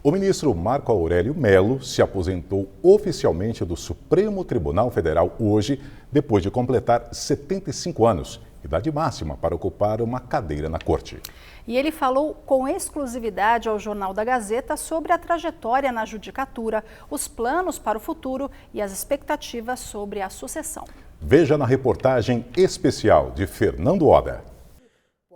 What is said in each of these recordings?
O ministro Marco Aurélio Mello se aposentou oficialmente do Supremo Tribunal Federal hoje, depois de completar 75 anos, idade máxima para ocupar uma cadeira na corte. E ele falou com exclusividade ao Jornal da Gazeta sobre a trajetória na judicatura, os planos para o futuro e as expectativas sobre a sucessão. Veja na reportagem especial de Fernando Oda.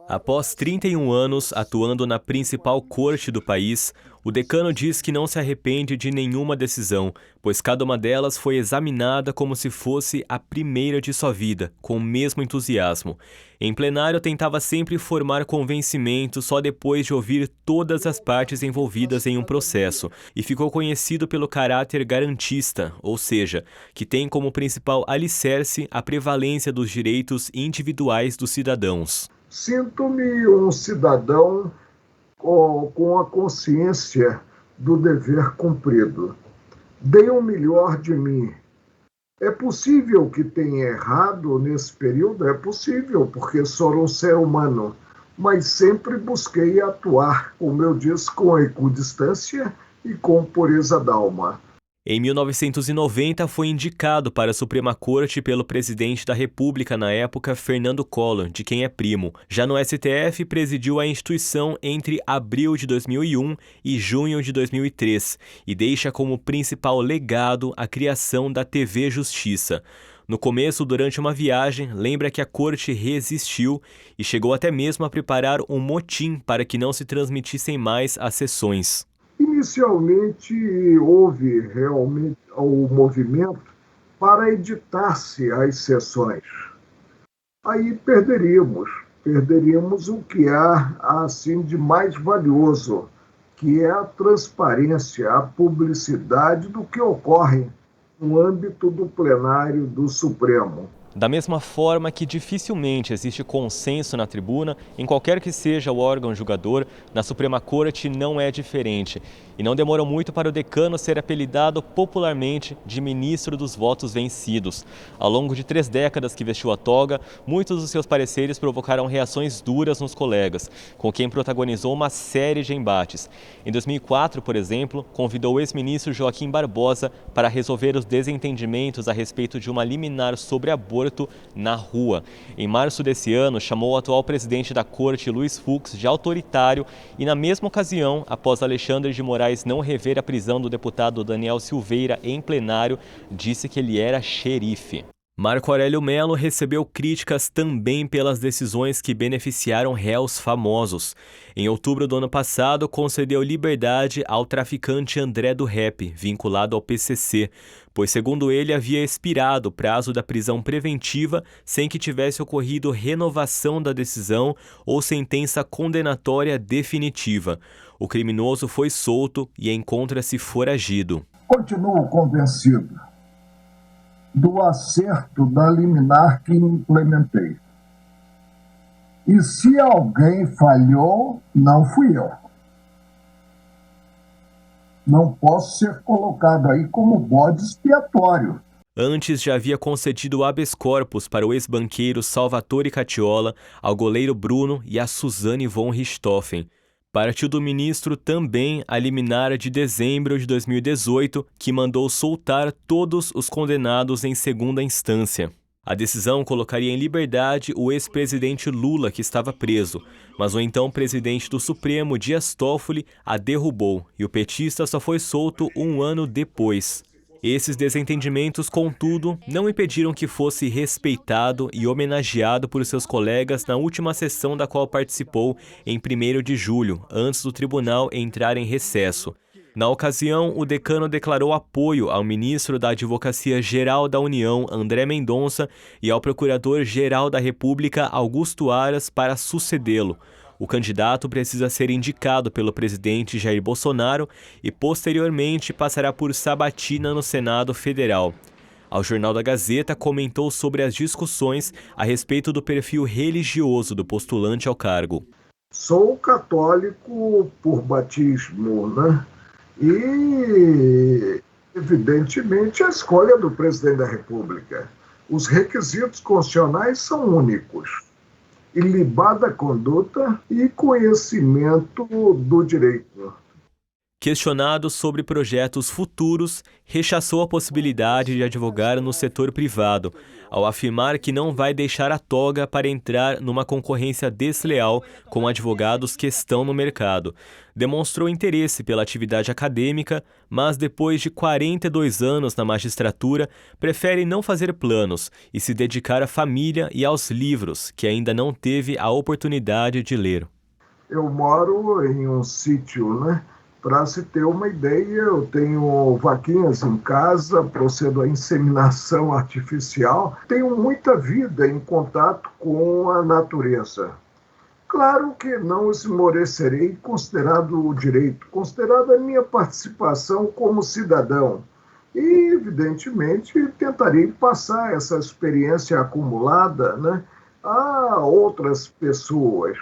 Após 31 anos atuando na principal corte do país, o decano diz que não se arrepende de nenhuma decisão, pois cada uma delas foi examinada como se fosse a primeira de sua vida, com o mesmo entusiasmo. Em plenário, tentava sempre formar convencimento só depois de ouvir todas as partes envolvidas em um processo, e ficou conhecido pelo caráter garantista, ou seja, que tem como principal alicerce a prevalência dos direitos individuais dos cidadãos. Sinto-me um cidadão com a consciência do dever cumprido. Dei o melhor de mim. É possível que tenha errado nesse período? É possível, porque sou um ser humano. Mas sempre busquei atuar, como eu disse, com equidistância e com pureza d'alma. Em 1990, foi indicado para a Suprema Corte pelo presidente da República na época, Fernando Collor, de quem é primo. Já no STF, presidiu a instituição entre abril de 2001 e junho de 2003 e deixa como principal legado a criação da TV Justiça. No começo, durante uma viagem, lembra que a corte resistiu e chegou até mesmo a preparar um motim para que não se transmitissem mais as sessões. Inicialmente, houve realmente o movimento para editar-se as sessões. Aí perderíamos o que há assim de mais valioso, que é a transparência, a publicidade do que ocorre no âmbito do plenário do Supremo. Da mesma forma que dificilmente existe consenso na tribuna, em qualquer que seja o órgão julgador, na Suprema Corte não é diferente. E não demorou muito para o decano ser apelidado popularmente de ministro dos votos vencidos. Ao longo de 3 décadas que vestiu a toga, muitos dos seus pareceres provocaram reações duras nos colegas, com quem protagonizou uma série de embates. Em 2004, por exemplo, convidou o ex-ministro Joaquim Barbosa para resolver os desentendimentos a respeito de uma liminar sobre aborto na rua. Em março desse ano, chamou o atual presidente da corte, Luiz Fux, de autoritário e, na mesma ocasião, após Alexandre de Moraes não rever a prisão do deputado Daniel Silveira em plenário, disse que ele era xerife. Marco Aurélio Mello recebeu críticas também pelas decisões que beneficiaram réus famosos. Em outubro do ano passado, concedeu liberdade ao traficante André do Rap, vinculado ao PCC, pois, segundo ele, havia expirado o prazo da prisão preventiva sem que tivesse ocorrido renovação da decisão ou sentença condenatória definitiva. O criminoso foi solto e encontra-se foragido. Continuo convencido do acerto da liminar que implementei. E se alguém falhou, não fui eu. Não posso ser colocado aí como bode expiatório. Antes já havia concedido habeas corpus para o ex-banqueiro Salvatore Cacciola, ao goleiro Bruno e a Suzane von Richthofen. Partiu do ministro também a liminar de dezembro de 2018, que mandou soltar todos os condenados em segunda instância. A decisão colocaria em liberdade o ex-presidente Lula, que estava preso, mas o então presidente do Supremo, Dias Toffoli, a derrubou e o petista só foi solto 1 ano depois. Esses desentendimentos, contudo, não impediram que fosse respeitado e homenageado por seus colegas na última sessão da qual participou em 1º de julho, antes do tribunal entrar em recesso. Na ocasião, o decano declarou apoio ao ministro da Advocacia Geral da União, André Mendonça, e ao procurador-geral da República, Augusto Aras, para sucedê-lo. O candidato precisa ser indicado pelo presidente Jair Bolsonaro e, posteriormente, passará por sabatina no Senado Federal. Ao Jornal da Gazeta, comentou sobre as discussões a respeito do perfil religioso do postulante ao cargo. Sou católico por batismo, né? E, evidentemente, a escolha do presidente da República. Os requisitos constitucionais são únicos: ilibada conduta e conhecimento do direito. Questionado sobre projetos futuros, rechaçou a possibilidade de advogar no setor privado, ao afirmar que não vai deixar a toga para entrar numa concorrência desleal com advogados que estão no mercado. Demonstrou interesse pela atividade acadêmica, mas depois de 42 anos na magistratura, prefere não fazer planos e se dedicar à família e aos livros, que ainda não teve a oportunidade de ler. Eu moro em um sítio, né? Para se ter uma ideia, eu tenho vaquinhas em casa, procedo à inseminação artificial, tenho muita vida em contato com a natureza. Claro que não esmorecerei considerado o direito, considerada a minha participação como cidadão. E, evidentemente, tentarei passar essa experiência acumulada, né, a outras pessoas.